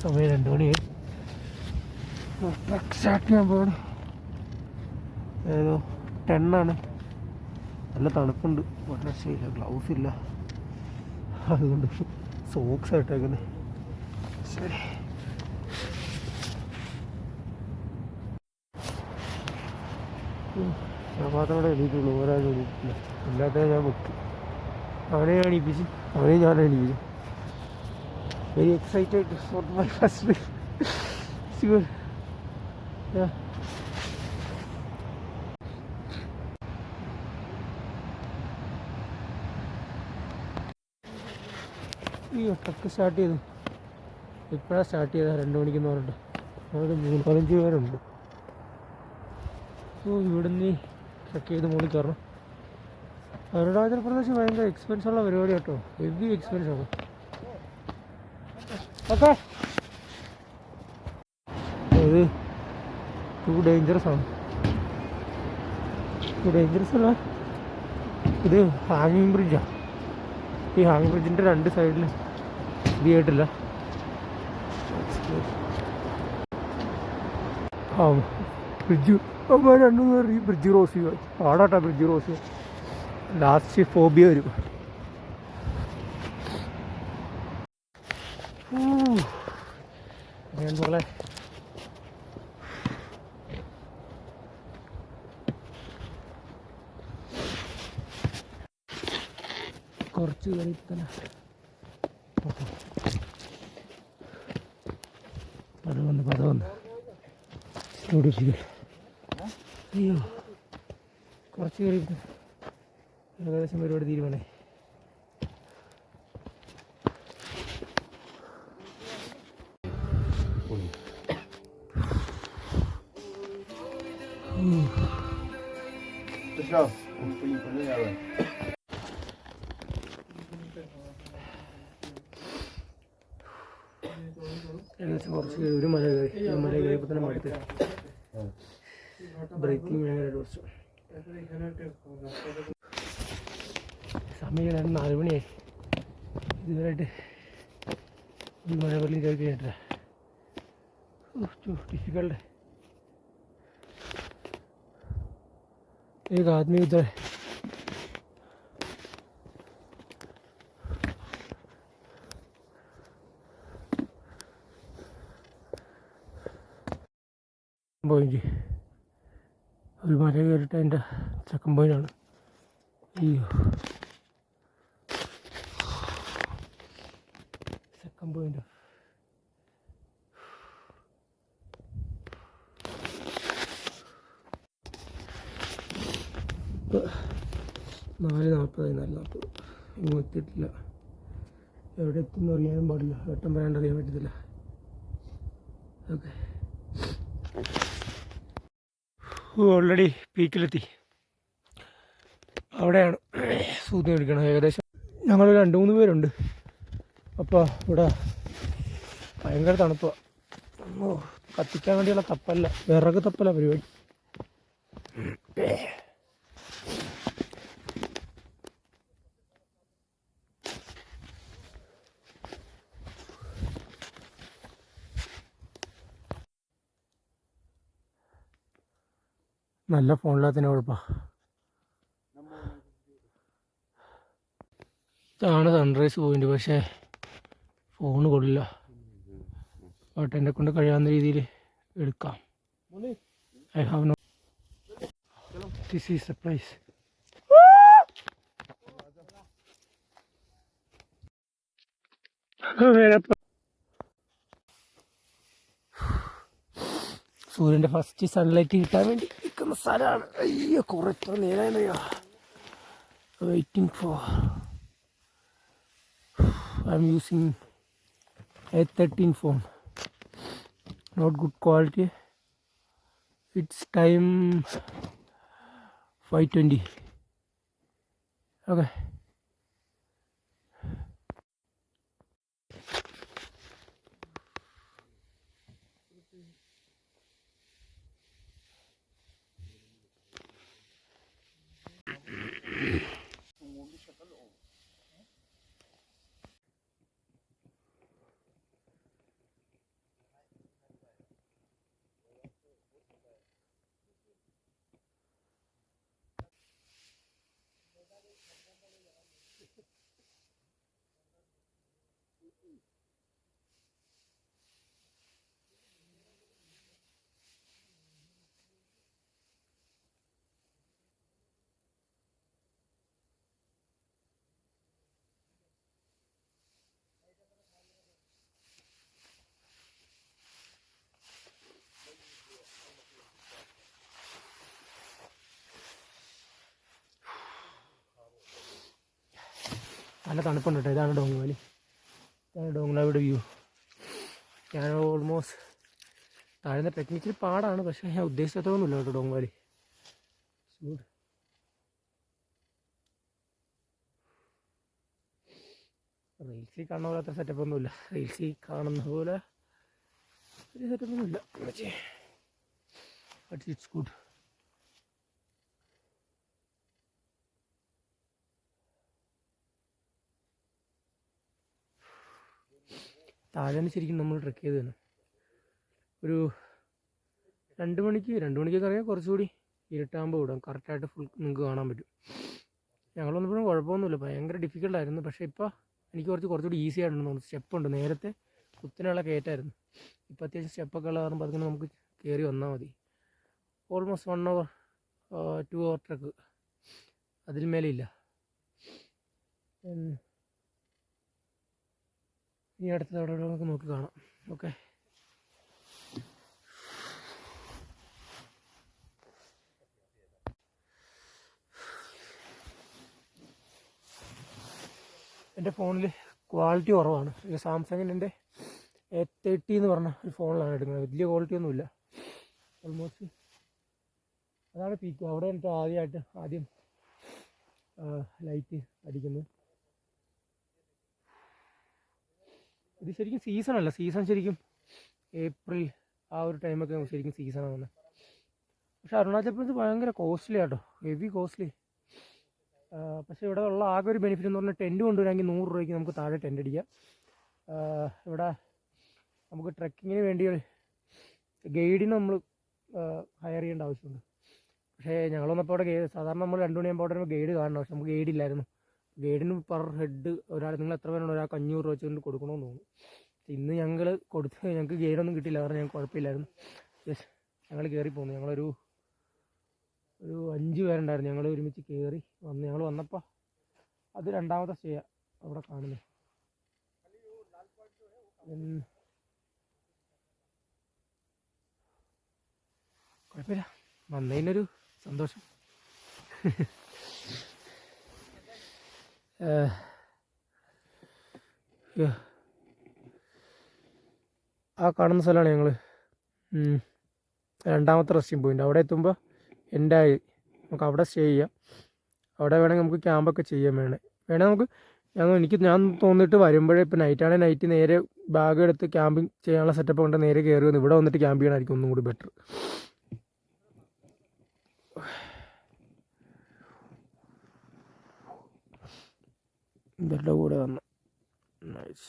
സമയം 2 മണിയായി. സ്റ്റാർട്ട് ചെയ്യാൻ പോകണം. ഏതോ 10 നല്ല തണുപ്പുണ്ട്. ഒരു രക്ഷയില്ല, ഗ്ലൗസ് ഇല്ല, അതുകൊണ്ട് സോക്സ് ആയിട്ടേക്കുന്നത്. ശരി, ഞാൻ മാത്രമേ എണീറ്റുള്ളൂ, ഒരാൾ എണീറ്റില്ല. എല്ലാത്തിനും ഞാൻ ബുക്ക്. അവനെ എണീപ്പിച്ച്, അവനെ ഞാൻ എണീപ്പിച്ചു. Very excited for my first sure. ഈ ട്രക്ക് സ്റ്റാർട്ട് ചെയ്തു. ഇപ്പോഴാണ് സ്റ്റാർട്ട് ചെയ്തത്, 2 മണിക്കെന്ന് പറഞ്ഞിട്ട്. അവിടെ 3-4-5 പേരുണ്ട്. ഇവിടുന്ന് ട്രക്ക് ചെയ്ത് മുകളിൽ കയറണം. അരുണാചൽ പ്രദേശ് ഭയങ്കര എക്സ്പെൻസ് ഉള്ള പരിപാടി കേട്ടോ, ഹെവി എക്സ്പെൻസ് ആണ്. ഓക്കെ, ഇത് ടു ഡേഞ്ചറസ് ആണ്. ഡേഞ്ചറസ് അല്ല, ഇത് ഹാങ്ങിങ് ബ്രിഡ്ജാണ്. ഈ ഹാങ്ങിങ് ബ്രിഡ്ജിൻ്റെ 2 സൈഡിൽ ഇത് ചെയ്തിട്ടില്ല. ആ ബ്രിഡ്ജ് 2 പേർ ഈ ബ്രിഡ്ജ് ക്രോസ് ചെയ്യുക. പാടാട്ടാ ബ്രിഡ്ജ് ക്രോസ് ചെയ്യുക. ലാസ്റ്റ് ഫോബിയ വരും. പോലെ കുറച്ച് കയറി തന്നെ പദവന്ന് അയ്യോ, കുറച്ച് കയറി ഏകദേശം പരിപാടി തീരുമാനേ. ഏകദേശം കുറച്ച് ഒരു മല കയറിയപ്പോൾ തന്നെ മടുത്ത്. ബ്രേക്കിംഗ് ഭയങ്കരമായിട്ട് കുറച്ചു. സമയം 4 മണിയായി. ഇതുവരെയായിട്ട് ഈ മഴവെള്ളം കയറി കഴിഞ്ഞിട്ടില്ല. ഡിഫിക്കल्ट है. एक आदमी उधर है. പോയിന്റ് ഒരു മല കയറിയിട്ട് അതിൻ്റെ സെക്കൻഡ് പോയിൻ്റാണ്. അയ്യോ, സെക്കൻഡ് പോയിന്റ്. ഇപ്പോൾ 4:40 ഇങ്ങ് എത്തിയിട്ടില്ല. എവിടെ എത്തുമെന്ന് അറിയാനും പാടില്ല, വെട്ടം പറയാണ്ടറിയാൻ പറ്റത്തില്ല. ഓക്കെ, ഓൾറെഡി പീക്കിലെത്തി. അവിടെയാണ് സൂതി മേടിക്കണം. ഏകദേശം ഞങ്ങൾ 2-3 പേരുണ്ട്. അപ്പോൾ ഇവിടെ ഭയങ്കര തണുപ്പാണ്. കത്തിക്കാൻ വേണ്ടിയുള്ള തപ്പല്ല, വിറക് തപ്പല്ല പരിപാടി. നല്ല ഫോണില്ലാത്തതിന് കുഴപ്പമാണ്. ഇതാണ് സൺറൈസ് പോയിന്റ്. പക്ഷേ ഫോണ് കൊള്ളില്ല. ബട്ട് എന്നെ കൊണ്ട് കഴിയാവുന്ന രീതിയിൽ എടുക്കാം. I have no. This is a place. സൂര്യൻ്റെ ഫസ്റ്റ് സൺലൈറ്റ് കിട്ടാൻ വേണ്ടി നിൽക്കുന്ന സ്ഥലമാണ്. അയ്യോ, കുറച്ച് നേരമായോ waiting for. I'm using A13 phone. Not good quality. It's time 5:20. Okay. നല്ല തണുപ്പുണ്ട് കേട്ടോ. ഇതാണ് ഡോങ് വാലി, ഇതാണ് ഡോങ്ലാവിടെ വ്യൂ. ഞാൻ ഓൾമോസ്റ്റ് താഴ്ന്ന ടെക്നിക്കലി പാടാണ്, പക്ഷേ ഞാൻ ഉദ്ദേശിച്ചതൊന്നുമില്ല കേട്ടോ ഡോങ് വാലി. റീൽസിൽ കാണുന്ന പോലെ അത്ര സെറ്റപ്പൊന്നുമില്ല, റീൽസിൽ കാണുന്ന പോലെ ഒരു സെറ്റപ്പൊന്നുമില്ല. But it's good. താഴെ ശരിക്കും നമ്മൾ ട്രെക്ക് ചെയ്തതാണ്. ഒരു 2 മണിക്കൊക്കെ അറിയാം, കുറച്ചുകൂടി ഇരുട്ടാകുമ്പോൾ വിടാം, കറക്റ്റായിട്ട് ഫുൾ നിങ്ങൾക്ക് കാണാൻ പറ്റും. ഞങ്ങൾ വന്നപ്പോഴും കുഴപ്പമൊന്നുമില്ല, ഭയങ്കര ഡിഫിക്കൽട്ടായിരുന്നു. പക്ഷേ ഇപ്പോൾ എനിക്ക് കുറച്ചുകൂടി ഈസി ആയിട്ടുണ്ടെന്ന് തോന്നുന്നു. സ്റ്റെപ്പുണ്ട്, നേരത്തെ കുത്തിനുള്ള കയറ്റായിരുന്നു. ഇപ്പോൾ അത്യാവശ്യം സ്റ്റെപ്പൊക്കെ ഉള്ള കാരണം പതുക്കെ നമുക്ക് കയറി വന്നാൽ മതി. ഓൾമോസ്റ്റ് 1 hour 2 hour ട്രക്ക്, അതിൽ മേലെ ഇല്ല. ഇനി അടുത്തത് അവിടെ നമുക്ക് നോക്കി കാണാം. ഓക്കെ, എൻ്റെ ഫോണിൽ ക്വാളിറ്റി കുറവാണ്. ഇത് സാംസങ്ങിൻ്റെ A30 എന്ന് പറഞ്ഞ ഒരു ഫോണിലാണ് എടുക്കുന്നത്. വലിയ ക്വാളിറ്റി ഒന്നുമില്ല. ഓൾമോസ്റ്റ് അതാണ് പീക്ക്. അവിടെ എന്നിട്ട് ആദ്യം ലൈറ്റ് അടിക്കുന്നത്. ഇത് ശരിക്കും സീസണല്ല, സീസൺ ശരിക്കും ഏപ്രിൽ ആ ഒരു ടൈമൊക്കെ ശരിക്കും സീസണാണ്. പക്ഷെ അരുണാചൽ പ്രദേശ് ഭയങ്കര കോസ്റ്റ്ലി ആട്ടോ, ഹെവി കോസ്റ്റ്ലി. പക്ഷേ ഇവിടെ ഉള്ള ആകെ ഒരു ബെനിഫിറ്റ് എന്ന് പറഞ്ഞാൽ ടെൻറ്റ് കൊണ്ടുവരാമെങ്കിൽ 100 രൂപയ്ക്ക് നമുക്ക് താഴെ ടെൻറ്റ് അടിക്കാം. ഇവിടെ നമുക്ക് ട്രെക്കിങ്ങിന് വേണ്ടി ഗൈഡിന് നമ്മൾ ഹയർ ചെയ്യേണ്ട ആവശ്യമുണ്ട്. പക്ഷേ ഞങ്ങൾ വന്നപ്പോൾ അവിടെ സാധാരണ നമ്മൾ 2 മണിയാകുമ്പോൾ അവിടെ ഗൈഡ് കാണണം. പക്ഷെ നമുക്ക് ഗൈഡ് ഇല്ലായിരുന്നു. ഗൈഡിന് പെർ ഹെഡ് നിങ്ങൾ എത്ര പേരുണ്ട്, ഒരാൾക്ക് 500 രൂപ വെച്ചുകൊണ്ട് കൊടുക്കണമെന്ന് തോന്നുന്നു. ഇന്ന് ഞങ്ങൾക്ക് ഗൈഡൊന്നും കിട്ടിയില്ല, കാരണം ഞങ്ങൾക്ക് കുഴപ്പമില്ലായിരുന്നു. യെസ്, ഞങ്ങൾ കയറി പോന്നു. ഞങ്ങളൊരു 5 പേരുണ്ടായിരുന്നു. ഞങ്ങൾ ഒരുമിച്ച് കയറി വന്ന്. ഞങ്ങൾ വന്നപ്പോൾ അത് 2ാമത്തെ സ്റ്റേ അവിടെ കാണുന്നത്. കുഴപ്പമില്ല, വന്നതിനൊരു സന്തോഷം. ആ കാണുന്ന സ്ഥലമാണ് ഞങ്ങൾ 2ാമത്തെ റെസ്റ്റിംഗ് പോയിൻ്റ്. അവിടെ എത്തുമ്പോൾ എൻഡായി, നമുക്ക് അവിടെ സ്റ്റേ ചെയ്യാം. അവിടെ വേണമെങ്കിൽ നമുക്ക് ക്യാമ്പൊക്കെ ചെയ്യാൻ വേണേൽ ഞാൻ തോന്നിയിട്ട് വരുമ്പോഴേ ഇപ്പോൾ നൈറ്റാണെങ്കിൽ നൈറ്റ് നേരെ ബാഗ് എടുത്ത് ക്യാമ്പിങ് ചെയ്യാനുള്ള സെറ്റപ്പ് കൊണ്ട് നേരെ കയറി വന്ന് ഇവിടെ വന്നിട്ട് ക്യാമ്പ് ചെയ്യണമായിരിക്കും ഒന്നും കൂടി ബെറ്റർ. ഇവരുടെ കൂടെ വന്നു. നൈസ്.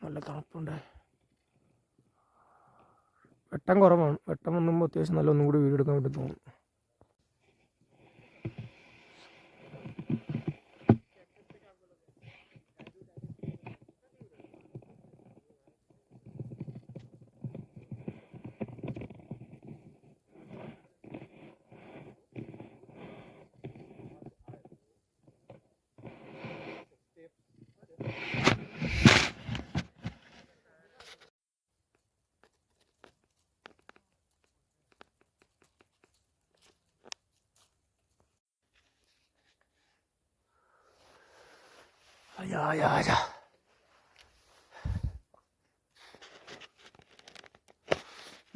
നല്ല തണുപ്പുണ്ട്. വെട്ടം കുറവാണ്. വെട്ടം വന്നുമ്പോൾ അത്യാവശ്യം നല്ല ഒന്നും കൂടി വീഡിയോ എടുക്കാൻ പറ്റും തോന്നുന്നു. Ja.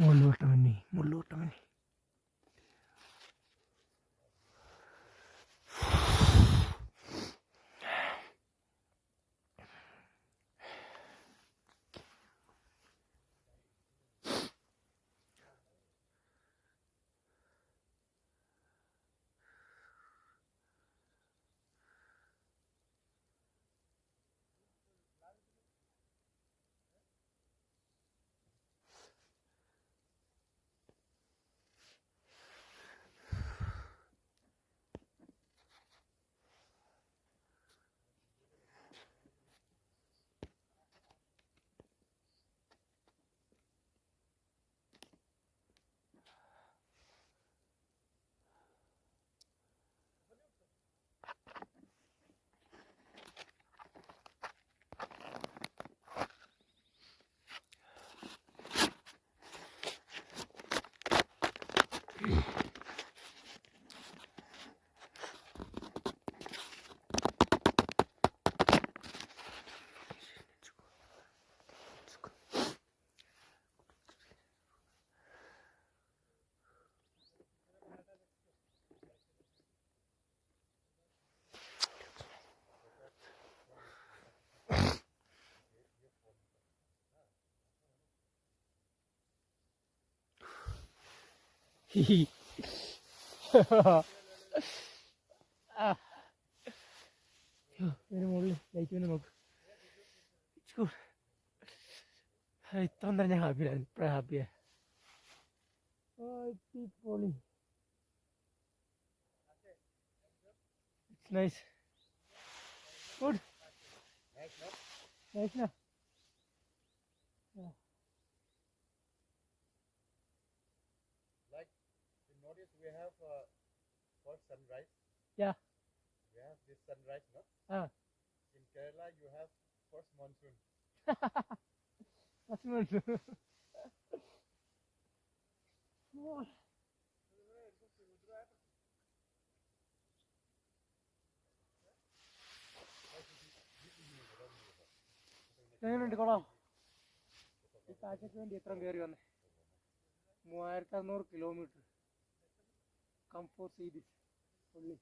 മുള്ളൂട്ടമന്നി. ഇതിന് മുകളിൽ ലൈറ്റ് പിന്നെ നോക്ക്. ഇത്ര തന്നെ ഞാൻ ഹാപ്പിയായിരുന്നു. ഇപ്പോഴാണ് ഹാപ്പിയാ. അടിപൊളി. It's nice. Good. Nice na. Yeah. Like you notice we have first sunrise. Yeah. We have this sunrise, no? In Kerala you have first monsoon. That's good. എങ്ങനെയുണ്ട് കൊള്ളാം? ഈ കാഴ്ചക്ക് വേണ്ടി എത്ര കയറി വന്നേ? 3600 kilometers. Come for see this only.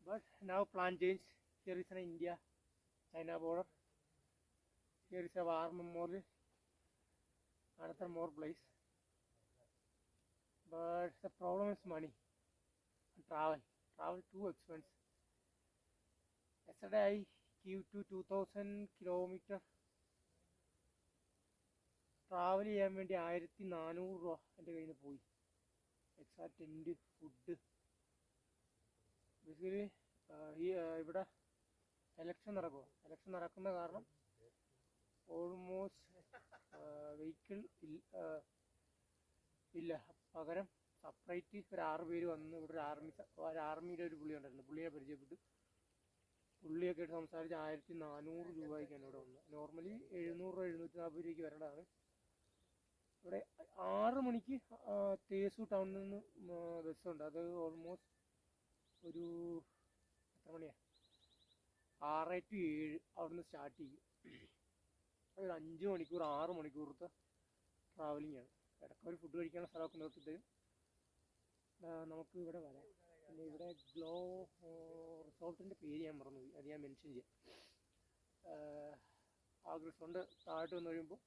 But now plan change. Here is an India China border. Here is a war memorial. Another more place. But the problem is money. Travel too expensive. Yesterday I give to 2000 kilometers. Travel ചെയ്യാൻ വേണ്ടി 1400 രൂപ എൻ്റെ കയ്യിൽ നിന്ന് പോയി. Extra tent, food. Basically ഈ ഇവിടെ election നടക്കുന്ന കാരണം ഓൾമോസ്റ്റ് വെഹിക്കിൾ ഇല്ല. പകരം സെപ്പറേറ്റ് ഒരു 6 പേര് വന്ന് ഇവിടെ ഒരു ആർമിയുടെ ഒരു പുള്ളി ഉണ്ടായിരുന്നു. പുള്ളിയെ പരിചയപ്പെട്ടു. പുള്ളിയൊക്കെ ആയിട്ട് സംസാരിച്ച് 1400 രൂപയ്ക്കാണ് ഇവിടെ വന്നത്. നോർമലി 700 രൂപ 740 രൂപയ്ക്ക് വരേണ്ടതാണ്. ഇവിടെ 6 മണിക്ക് തേസു ടൗണിൽ നിന്ന് ബസ്സുണ്ട്. അത് ഓൾമോസ്റ്റ് ഒരു എത്ര മണിയാണ്, 6 to 7 അവിടെ നിന്ന് സ്റ്റാർട്ട് ചെയ്യും. ഒരു 5 മണിക്കൂർ 6 മണിക്കൂറത്തെ ട്രാവലിംഗ് ആണ്. ഇടയ്ക്ക് ഒരു ഫുഡ് കഴിക്കാനുള്ള സ്ഥലമൊക്കെ നിർത്തിത്തരും. നമുക്ക് ഇവിടെ വരാം. പിന്നെ ഇവിടെ ഗ്ലോ റിസോർട്ടിൻ്റെ പേര് ഞാൻ മറന്നുപോയി, അത് ഞാൻ മെൻഷൻ ചെയ്യാം. ആ റിസോർട്ട് താഴോട്ട് വന്ന് കഴിയുമ്പോൾ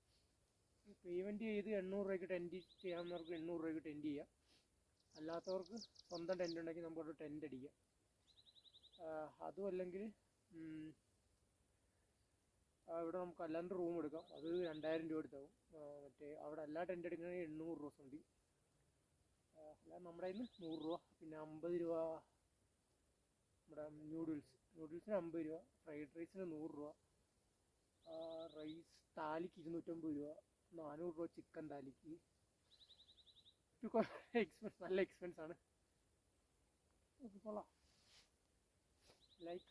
പേയ്മെൻറ്റ് ചെയ്ത് 800 രൂപയ്ക്ക് ടെൻറ്റ് ചെയ്യാവുന്നവർക്ക് 800 രൂപയ്ക്ക് ടെൻറ്റ് ചെയ്യാം. അല്ലാത്തവർക്ക് സ്വന്തം ടെൻറ്റ് ഉണ്ടെങ്കിൽ നമുക്കൊരു ടെൻറ്റ് അടിക്കാം. അതും അല്ലെങ്കിൽ ഇവിടെ നമുക്ക് അല്ലാണ്ട് റൂം എടുക്കാം. അത് 2000 രൂപ എടുത്താവും. മറ്റേ അവിടെ എല്ലാ ടെൻറ്റ് എടുക്കണമെങ്കിൽ 800 രൂപ ഉണ്ട്. അല്ലാതെ നമ്മുടെ കയ്യിൽ നിന്ന് 100 രൂപ, പിന്നെ 50 രൂപ നമ്മുടെ നൂഡിൽസിന് 50 രൂപ, ഫ്രൈഡ് റൈസിന് 100 രൂപ, റൈസ് താലിക്ക് 250 രൂപ, 400 രൂപ ചിക്കൻ താലിക്ക്. എക്സ്പെൻസ്, നല്ല എക്സ്പെൻസ് ആണ്. കൊള്ളാം. ലൈക്ക്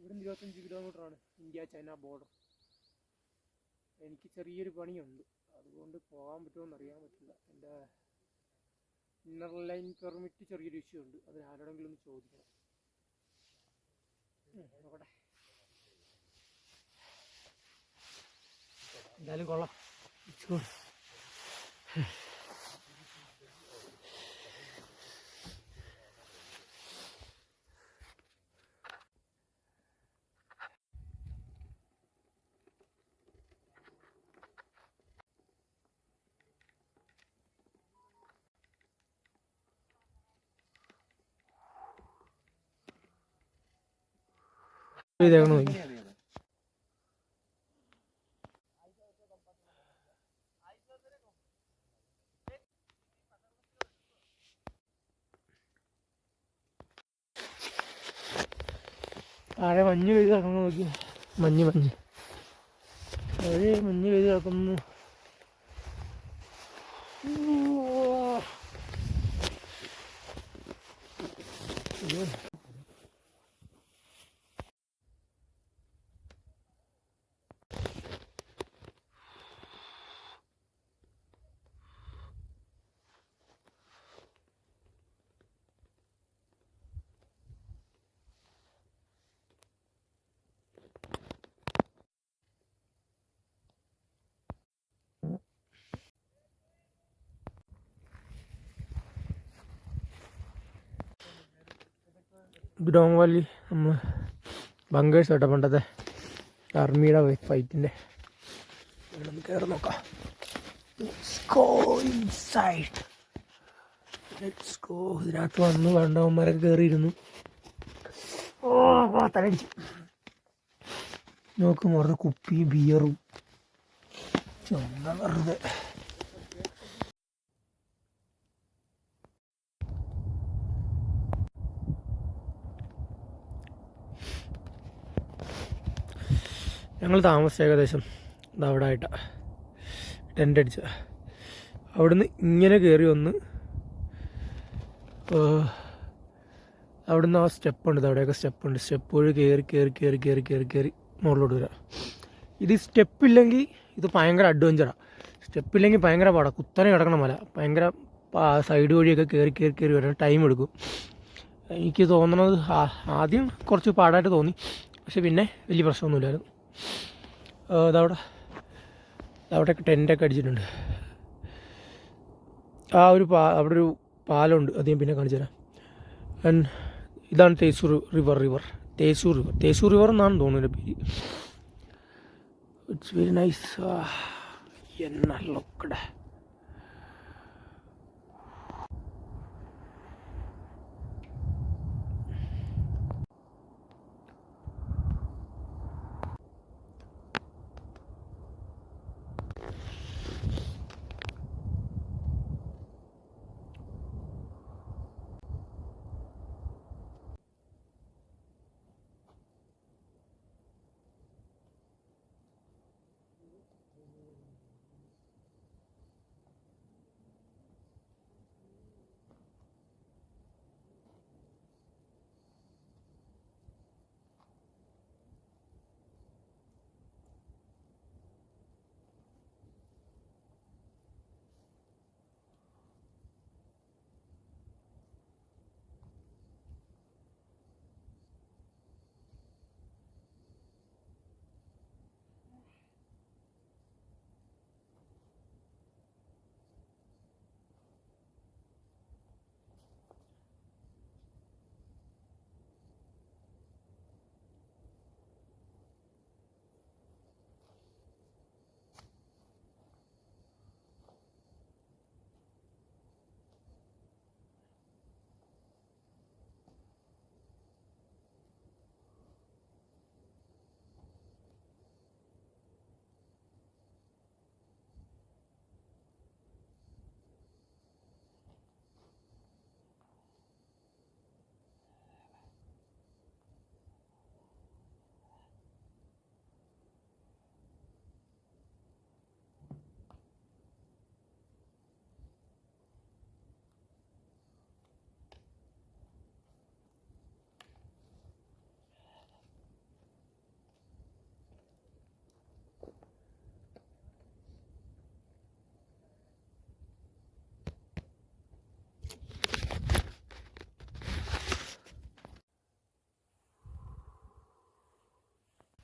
ഇവിടുന്ന് 25 കിലോമീറ്ററാണ് ഇന്ത്യ ചൈന ബോർഡർ. എനിക്ക് ചെറിയൊരു പണിയുണ്ട്, അതുകൊണ്ട് പോകാൻ പറ്റുമോയെന്ന് അറിയാൻ പറ്റില്ല. എൻ്റെ ഇന്നർ ലൈൻ പെർമിറ്റ് ചെറിയൊരു ഇഷ്യൂ ഉണ്ട്. അത് ആരോടെങ്കിലും ഒന്ന് ചോദിക്കണം. നോക്കട്ടെ. എന്തായാലും കൊള്ളാം. ഇതേക്കണം നോക്കി. താഴെ മഞ്ഞ് പെയ്ത് കിടക്കുന്നു നോക്കി. മഞ്ഞ് താഴെ മഞ്ഞ് പെയ്ത് കിടക്കുന്നു. ഗ്രോങ് വാലി നമ്മൾ ബങ്കേഴ്സ് കേട്ടോ, പണ്ടത്തെ ആർമിയുടെ ഫൈറ്റിൻ്റെ ഒന്ന് കയറി നോക്കാം. Let's go inside. Let's go. ഇതിനകത്ത് വന്ന് വേണ്ടവന്മാരൊക്കെ കയറിയിരുന്നു. ഓ തലടിച്ചു. നോക്കും വെറുതെ കുപ്പിയും ബിയറും വെറുതെ. ഞങ്ങൾ താമസിച്ച ഏകദേശം അവിടെ ആയിട്ടാണ് ടെൻ്റ് അടിച്ച. അവിടുന്ന് ഇങ്ങനെ കയറി വന്ന് അവിടുന്ന് ആ സ്റ്റെപ്പുണ്ട്, അവിടെയൊക്കെ സ്റ്റെപ്പുണ്ട്. സ്റ്റെപ്പ് വഴി കയറി കയറി കയറി കയറി കയറി കയറി മുകളിലോട്ട് വരാം. ഇത് സ്റ്റെപ്പില്ലെങ്കിൽ ഇത് ഭയങ്കര അഡ്വഞ്ചറാണ്. സ്റ്റെപ്പില്ലെങ്കിൽ ഭയങ്കര പാടാണ്. കുത്തനെ കിടക്കണ മല, ഭയങ്കര സൈഡ് വഴിയൊക്കെ കയറി കയറി കയറി വരാൻ ടൈം എടുക്കും. എനിക്ക് തോന്നണത് ആദ്യം കുറച്ച് പാടായിട്ട് തോന്നി, പക്ഷെ പിന്നെ വലിയ പ്രശ്നമൊന്നുമില്ലായിരുന്നു. അവിടെയൊക്കെ ടെൻ്റൊക്കെ അടിച്ചിട്ടുണ്ട്. ആ ഒരു അവിടെ ഒരു പാലമുണ്ട്, അത് ഞാൻ പിന്നെ കാണിച്ചു തരാം. ആൻഡ് ഇതാണ് തേസൂർ റിവർ എന്നാണ് തോന്നുന്നത് പേര്. It's very nice. എന്നാ ലോക്കടെ.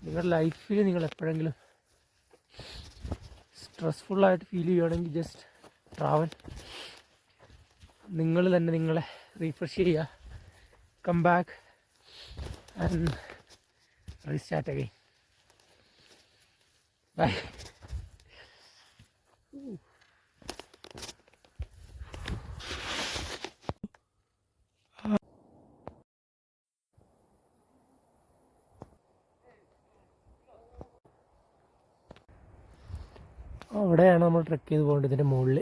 നിങ്ങളുടെ ലൈഫിൽ നിങ്ങൾ എപ്പോഴെങ്കിലും സ്ട്രെസ്ഫുള്ളായിട്ട് ഫീൽ ചെയ്യുകയാണെങ്കിൽ ജസ്റ്റ് ട്രാവൽ. നിങ്ങൾ തന്നെ നിങ്ങളെ റീഫ്രഷ് ചെയ്യുക. Come back and restart again. Bye. അവിടെയാണ് നമ്മൾ ട്രെക്ക് ചെയ്ത് പോകേണ്ടത്, ഇതിൻ്റെ മുകളിൽ.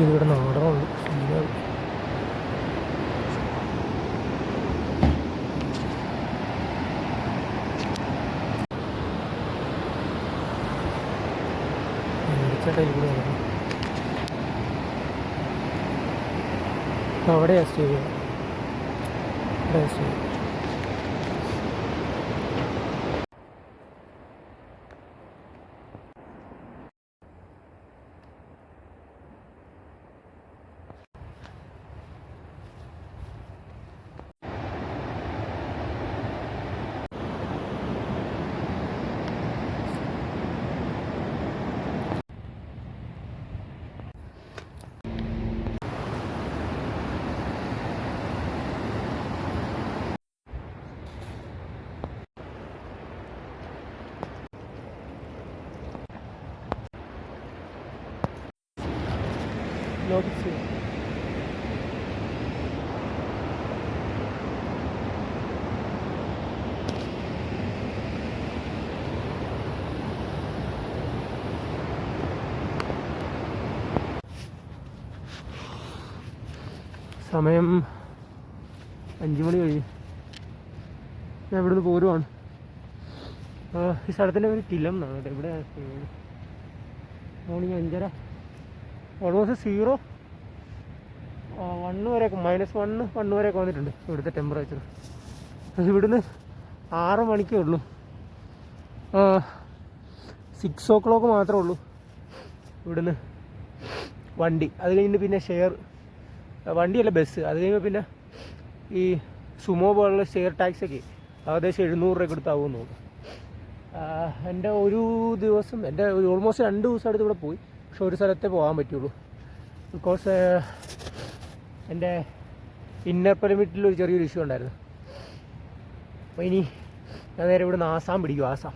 ഇവിടെ നാടകമുള്ളൂ. ചേട്ടാ ഇവിടെ നടക്കും. അവിടെയാണ് സ്റ്റേ ചെയ്യുക. അവിടെ സ്റ്റേ ചെയ്യുക. നോട്ടീസ്. സമയം 5 മണി കഴിഞ്ഞു. ഞാൻ ഇവിടുന്ന് പോരുവാണ്. ഈ സ്ഥലത്തിൻ്റെ പേര് കിലം എന്നാണ് കേട്ടോ. ഇവിടെ മോർണിംഗ് 5:30, ഓൾമോസ്റ്റ് 0, 1 വരെയൊക്കെ, -1 വരെയൊക്കെ വന്നിട്ടുണ്ട് ഇവിടുത്തെ ടെമ്പറേച്ചർ. ഇവിടുന്ന് 6 മണിക്കേ ഉള്ളൂ, 6 o'clock മാത്രമേ ഉള്ളൂ ഇവിടുന്ന് വണ്ടി. അത് കഴിഞ്ഞിട്ട് പിന്നെ ഷെയർ വണ്ടിയല്ല, ബസ്. അത് കഴിയുമ്പോൾ പിന്നെ ഈ സുമോ പോലുള്ള ഷെയർ ടാക്സിയൊക്കെ ഏകദേശം 700 രൂപ കൊടുത്താവും തോന്നുന്നു. എൻ്റെ ഒരു ദിവസം, എൻ്റെ ഓൾമോസ്റ്റ് 2 ദിവസം അടുത്ത് ഇവിടെ പോയി. പക്ഷെ ഒരു സ്ഥലത്തേ പോകാൻ പറ്റുള്ളൂ. ബിക്കോസ് എൻ്റെ ഇന്നർ പെർമിറ്റിൽ ഒരു ചെറിയൊരു ഇഷ്യൂ ഉണ്ടായിരുന്നു. അപ്പോൾ ഇനി ഞാൻ നേരെ ഇവിടുന്ന് ആസാം പിടിക്കും. ആസാം